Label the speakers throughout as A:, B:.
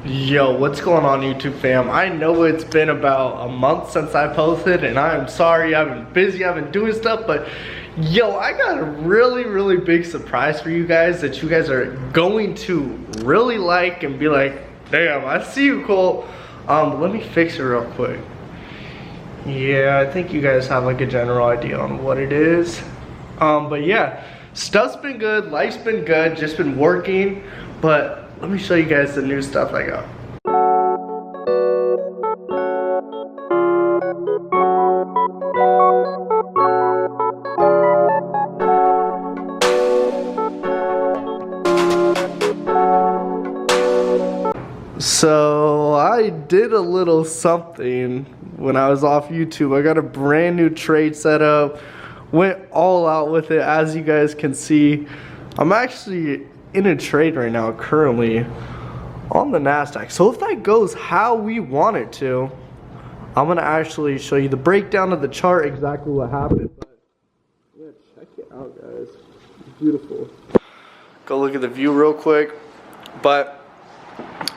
A: Yo, what's going on, YouTube fam? I know it's been about a month since I posted, and I am sorry. I've been busy, I've been doing stuff, but yo, I got a really big surprise for you guys that you guys are going to really like and be like, damn, I see you, Colt. Let me fix it real quick. Yeah, I think you guys have like a general idea on what it is. But yeah, stuff's been good, life's been good, just been working, but let me show you guys the new stuff I got. So I did a little something when I was off YouTube. I got a brand new trade set up, went all out with it. As you guys can see, I'm actually in a trade right now currently on the NASDAQ. So if that goes how we want it to, I'm gonna actually show you the breakdown of the chart, exactly what happened. But yeah, check it out, guys. It's beautiful. Go look at the view real quick. But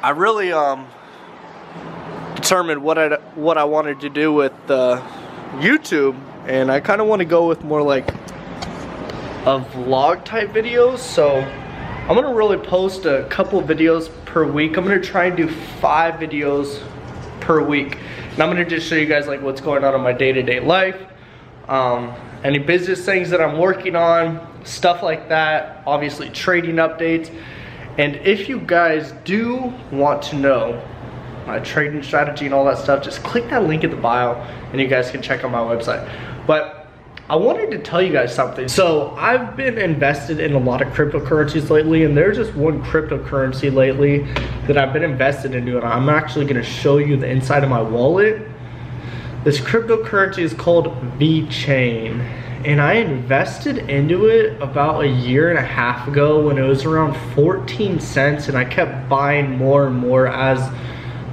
A: I really determined what I wanted to do with YouTube, and I kind of want to go with more like a vlog type videos. So I'm gonna really post a couple videos per week. I'm gonna try and do 5 videos per week, and I'm gonna just show you guys like what's going on in my day-to-day life, any business things that I'm working on, stuff like that, obviously trading updates. And if you guys do want to know my trading strategy and all that stuff, just click that link in the bio and you guys can check out my website. But I wanted to tell you guys something. So I've been invested in a lot of cryptocurrencies lately, and there's just one cryptocurrency lately that I've been invested into, and I'm actually gonna show you the inside of my wallet. This cryptocurrency is called VeChain, and I invested into it about 1.5 years ago when it was around 14 cents, and I kept buying more and more as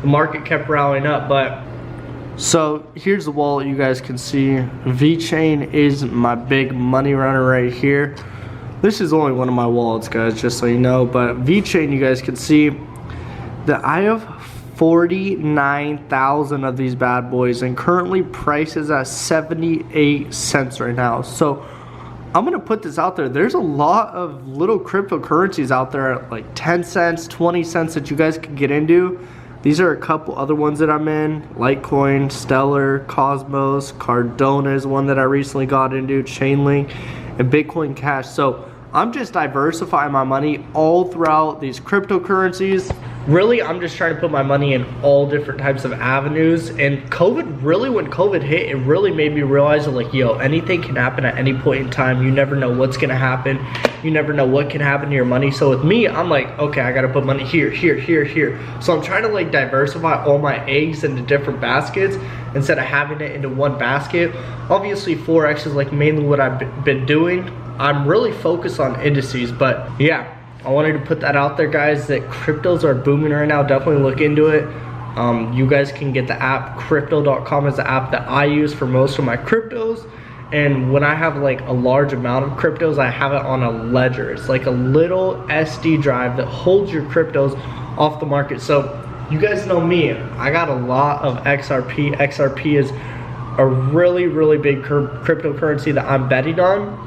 A: the market kept rallying up. But so here's the wallet you guys can see. VeChain is my big money runner right here. This is only one of my wallets, guys, just so you know. But VeChain, you guys can see that I have 49,000 of these bad boys, and currently price is at 78 cents right now. So I'm gonna put this out there. There's a lot of little cryptocurrencies out there at like 10 cents, 20 cents that you guys can get into. These are a couple other ones that I'm in: Litecoin, Stellar, Cosmos, Cardona is one that I recently got into, Chainlink, and Bitcoin Cash. So I'm just diversifying my money all throughout these cryptocurrencies. Really, I'm just trying to put my money in all different types of avenues. And COVID, really, when COVID hit, it really made me realize that, like, yo, anything can happen at any point in time. You never know what's gonna happen. You never know what can happen to your money. So with me, I'm like, okay, I gotta put money here, here, here, here. So I'm trying to like diversify all my eggs into different baskets instead of having it into one basket. Obviously, forex is like mainly what I've been doing. I'm really focused on indices, but yeah, I wanted to put that out there, guys, that cryptos are booming right now. Definitely look into it. You guys can get the app. Crypto.com is the app that I use for most of my cryptos. And when I have like a large amount of cryptos, I have it on a ledger. It's like a little SD drive that holds your cryptos off the market. So you guys know me, I got a lot of XRP. XRP is a really big cryptocurrency that I'm betting on.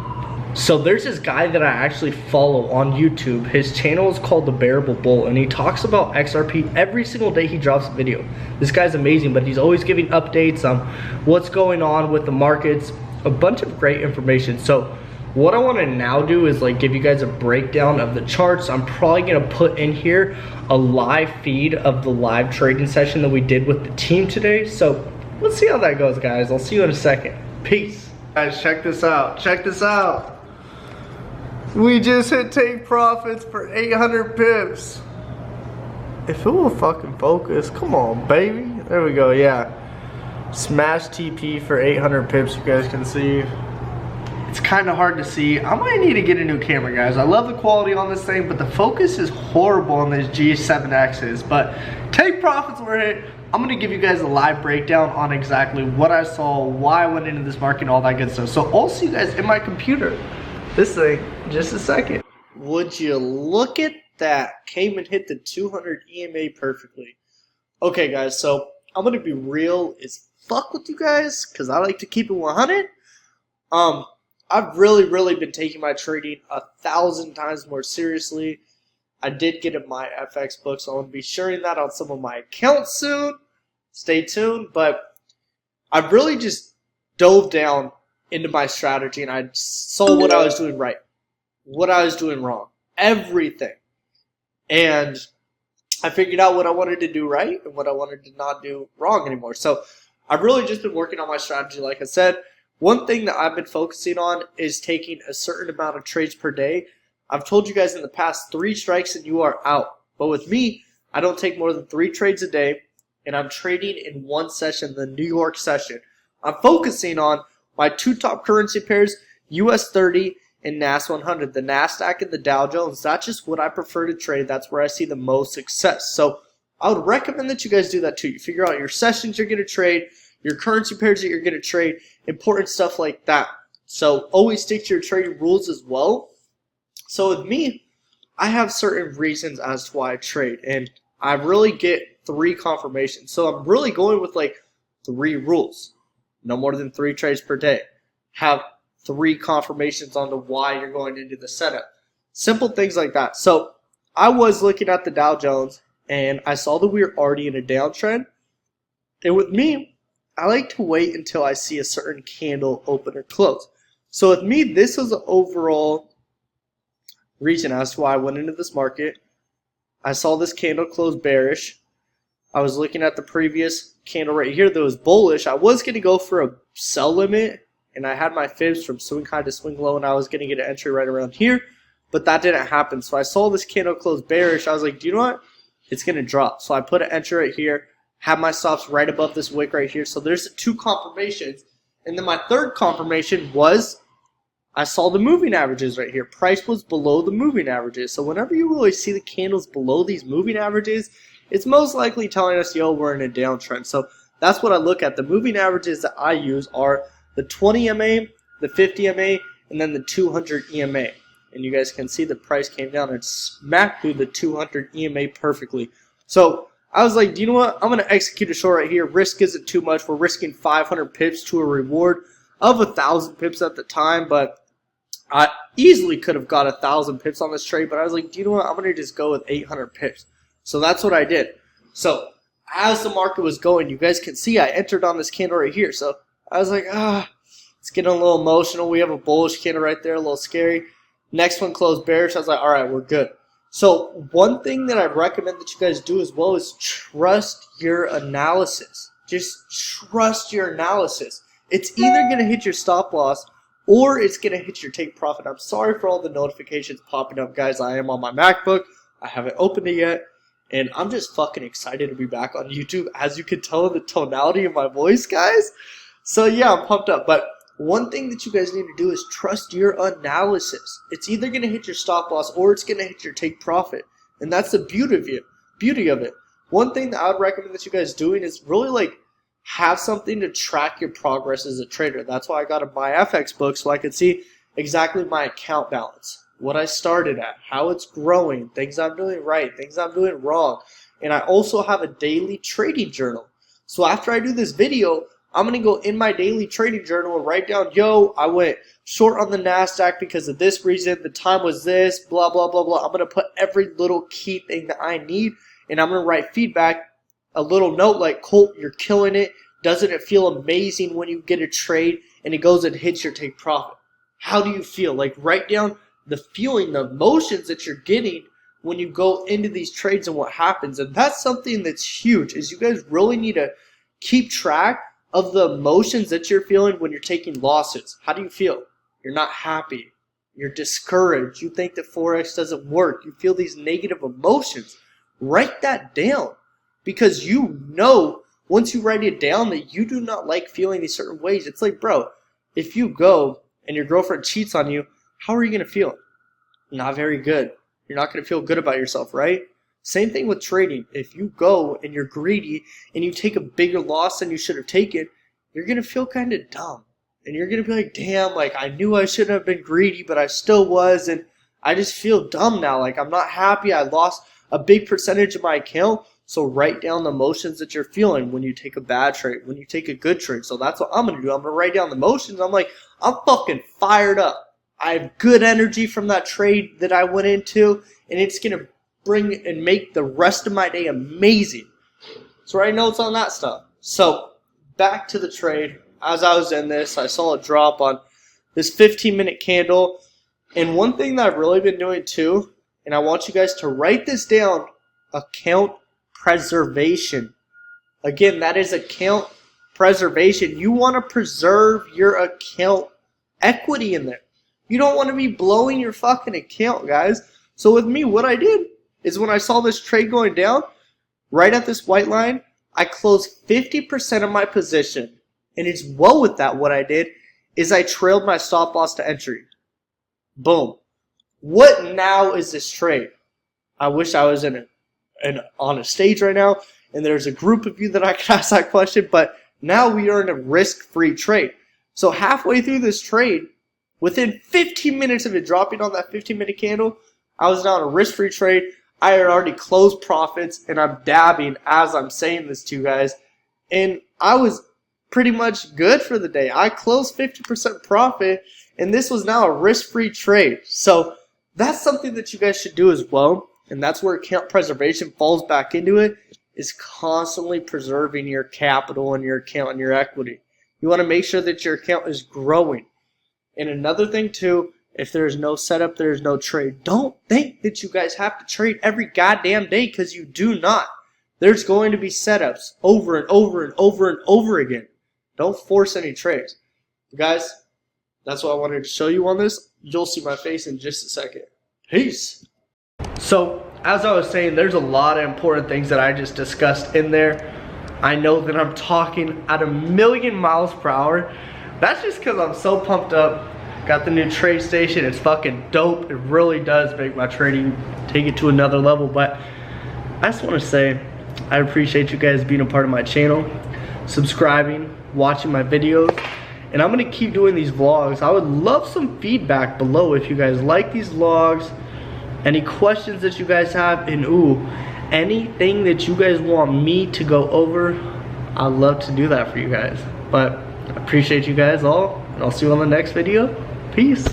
A: So there's this guy that I actually follow on YouTube. His channel is called The Bearable Bull, and he talks about XRP every single day he drops a video. This guy's amazing, but he's always giving updates on what's going on with the markets, a bunch of great information. So what I want to now do is like give you guys a breakdown of the charts. I'm probably going to put in here a live feed of the live trading session that we did with the team today. So let's see how that goes, guys. I'll see you in a second. Peace. Guys, check this out. Check this out. We just hit take profits for 800 pips. If it will fucking focus, come on, baby. There we go, yeah. Smash TP for 800 pips, you guys can see. It's kind of hard to see. I might need to get a new camera, guys. I love the quality on this thing, but the focus is horrible on these G7Xs. But take profits were hit. I'm gonna give you guys a live breakdown on exactly what I saw, why I went into this market, and all that good stuff. So I'll see you guys in my computer. This thing, just a second. Would you look at that. Came and hit the 200 EMA perfectly. Okay, guys, so I'm going to be real as fuck with you guys because I like to keep it 100. I've really been taking my trading 1,000 times more seriously. I did get in my FX book, so I'm going to be sharing that on some of my accounts soon. Stay tuned, but I really just dove down into my strategy and I saw what I was doing right, what I was doing wrong, everything. And I figured out what I wanted to do right and what I wanted to not do wrong anymore. So I've really just been working on my strategy. Like I said, one thing that I've been focusing on is taking a certain amount of trades per day. I've told you guys in the past, 3 strikes and you are out. But with me, I don't take more than 3 trades a day, and I'm trading in one session, the New York session. I'm focusing on my 2 top currency pairs, US 30 and NAS 100, the NASDAQ and the Dow Jones. That's just what I prefer to trade. That's where I see the most success. So I would recommend that you guys do that too. You figure out your sessions you're going to trade, your currency pairs that you're going to trade, important stuff like that. So always stick to your trading rules as well. So with me, I have certain reasons as to why I trade, and I really get 3 confirmations. So I'm really going with like 3 rules. No more than 3 trades per day. Have 3 confirmations on to why you're going into the setup. Simple things like that. So I was looking at the Dow Jones and I saw that we were already in a downtrend. And with me, I like to wait until I see a certain candle open or close. So with me, this was the overall reason as to why I went into this market. I saw this candle close bearish. I was looking at the previous candle right here that was bullish. I was going to go for a sell limit, and I had my fibs from swing high to swing low, and I was going to get an entry right around here, but that didn't happen. So I saw this candle close bearish. I was like, do you know what? It's going to drop. So I put an entry right here, have my stops right above this wick right here. So there's 2 confirmations. And then my 3rd confirmation was I saw the moving averages right here. Price was below the moving averages. So whenever you really see the candles below these moving averages, it's most likely telling us, yo, we're in a downtrend. So that's what I look at. The moving averages that I use are the 20 MA, the 50 MA, and then the 200 EMA. And you guys can see the price came down and smacked through the 200 EMA perfectly. So I was like, do you know what? I'm going to execute a short right here. Risk isn't too much. We're risking 500 pips to a reward of 1,000 pips at the time, but I easily could have got 1,000 pips on this trade, but I was like, do you know what? I'm going to just go with 800 pips. So that's what I did. So as the market was going, you guys can see I entered on this candle right here. So I was like, it's getting a little emotional. We have a bullish candle right there, a little scary. Next one closed bearish. I was like, all right, we're good. So one thing that I recommend that you guys do as well is trust your analysis. Just trust your analysis. It's either going to hit your stop loss or it's going to hit your take profit. I'm sorry for all the notifications popping up, guys. I am on my MacBook. I haven't opened it yet. And I'm just fucking excited to be back on YouTube, as you can tell in the tonality of my voice, guys. So yeah, I'm pumped up. But one thing that you guys need to do is trust your analysis. It's either going to hit your stop loss or it's going to hit your take profit. And that's the beauty of it. One thing that I would recommend that you guys doing is really like have something to track your progress as a trader. That's why I got a My FX book so I could see exactly my account balance, what I started at, how it's growing, things I'm doing right, things I'm doing wrong. And I also have a daily trading journal. So after I do this video, I'm going to go in my daily trading journal and write down, yo, I went short on the NASDAQ because of this reason, the time was this, blah, blah, blah, blah. I'm going to put every little key thing that I need, and I'm going to write feedback, a little note like, Colt, you're killing it. Doesn't it feel amazing when you get a trade and it goes and hits your take profit? How do you feel? Like, write down the feeling, the emotions that you're getting when you go into these trades and what happens. And that's something that's huge, is you guys really need to keep track of the emotions that you're feeling when you're taking losses. How do you feel? You're not happy. You're discouraged. You think that forex doesn't work. You feel these negative emotions. Write that down, because you know once you write it down that you do not like feeling these certain ways. It's like, bro, if you go and your girlfriend cheats on you, how are you going to feel? Not very good. You're not going to feel good about yourself, right? Same thing with trading. If you go and you're greedy and you take a bigger loss than you should have taken, you're going to feel kind of dumb. And you're going to be like, damn, like I knew I shouldn't have been greedy, but I still was. And I just feel dumb now. Like, I'm not happy. I lost a big percentage of my account. So write down the emotions that you're feeling when you take a bad trade, when you take a good trade. So that's what I'm going to do. I'm going to write down the emotions. I'm like, I'm fucking fired up. I have good energy from that trade that I went into, and it's going to bring and make the rest of my day amazing. So write notes on that stuff. So back to the trade. As I was in this, I saw a drop on this 15-minute candle. And one thing that I've really been doing too, and I want you guys to write this down, account preservation. Again, that is account preservation. You want to preserve your account equity in there. You don't want to be blowing your fucking account, guys. So with me, what I did is when I saw this trade going down, right at this white line, I closed 50% of my position. And it's well with that, what I did is I trailed my stop loss to entry. Boom. What now is this trade? I wish I was on a stage right now, and there's a group of you that I could ask that question, but now we are in a risk-free trade. So halfway through this trade, within 15 minutes of it dropping on that 15-minute candle, I was now in a risk-free trade. I had already closed profits, and I'm dabbing as I'm saying this to you guys, and I was pretty much good for the day. I closed 50% profit, and this was now a risk-free trade. So that's something that you guys should do as well. And that's where account preservation falls back into it, is constantly preserving your capital and your account and your equity. You want to make sure that your account is growing. And another thing too, if there's no setup, there's no trade. Don't think that you guys have to trade every goddamn day, because you do not. There's going to be setups over and over and over and over again. Don't force any trades. Guys, that's what I wanted to show you on this. You'll see my face in just a second. Peace. So, as I was saying, there's a lot of important things that I just discussed in there. I know that I'm talking at 1,000,000 miles per hour. That's just because I'm so pumped up. Got the new trade station. It's fucking dope. It really does make my trading take it to another level. But I just want to say, I appreciate you guys being a part of my channel, subscribing, watching my videos. And I'm going to keep doing these vlogs. I would love some feedback below if you guys like these vlogs. Any questions that you guys have, and anything that you guys want me to go over, I'd love to do that for you guys. But I appreciate you guys all, and I'll see you on the next video. Peace.